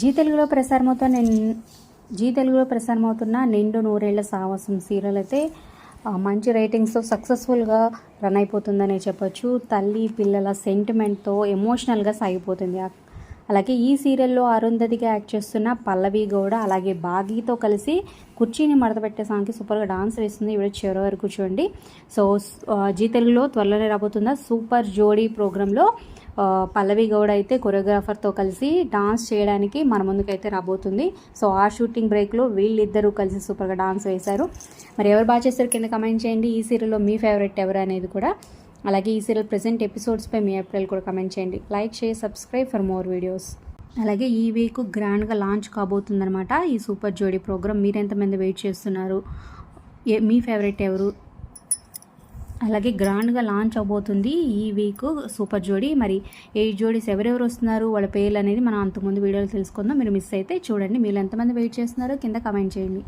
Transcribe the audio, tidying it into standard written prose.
G తెలుగులో ప్రసారమవుతున్న నిండు నూరేళ్ల సావాసం సీరియల్ అయితే మంచి రేటింగ్స్తో సక్సెస్ఫుల్గా రన్ అయిపోతుందనే చెప్పొచ్చు. తల్లి పిల్లల సెంటిమెంట్తో ఎమోషనల్గా సాగిపోతుంది. అలాగే ఈ సీరియల్లో అరుంధతిగా యాక్ట్ చేస్తున్న పల్లవి గౌడ అలాగే బాగీతో కలిసి కుర్చీని మడతపెట్టే సాంగ్కి సూపర్గా డాన్స్ వేస్తుంది. ఇవిడ చివరి వరకు చూడండి. సో జీ తెలుగులో త్వరలోనే రాబోతున్న సూపర్ జోడీ ప్రోగ్రాంలో పల్లవి గౌడ అయితే కొరియోగ్రాఫర్తో కలిసి డాన్స్ చేయడానికి మన ముందుకైతే రాబోతుంది. సో ఆ షూటింగ్ బ్రేక్లో వీళ్ళిద్దరూ కలిసి సూపర్గా డాన్స్ వేశారు. మరి ఎవరు బాగా చేస్తారు కింద కమెంట్ చేయండి. ఈ సీరియల్లో మీ ఫేవరెట్ ఎవరు అనేది కూడా, అలాగే ఈ సీరియల్ ప్రెజెంట్ ఎపిసోడ్స్పై మీ అభిప్రాయాలు కూడా కమెంట్ చేయండి. Like share subscribe for more videos. అలాగే ఈ వీక్ గ్రాండ్గా లాంచ్ కాబోతుందన్నమాట ఈ సూపర్ జోడీ ప్రోగ్రామ్. మీరు ఎంతమంది వెయిట్ చేస్తున్నారు? మీ ఫేవరెట్ ఎవరు? అలాగే గ్రాండ్గా లాంచ్ అవబోతుంది ఈ వీక్ సూపర్ జోడీ. మరి 8 జోడీస్ ఎవరెవరు వస్తున్నారు, వాళ్ళ పేర్లు అనేది మనం అంతకుముందు వీడియోలో తెలుసుకుందాం. మీరు మిస్ అయితే చూడండి. మీరు ఎంతమంది వెయిట్ చేస్తున్నారో కింద కమెంట్ చేయండి.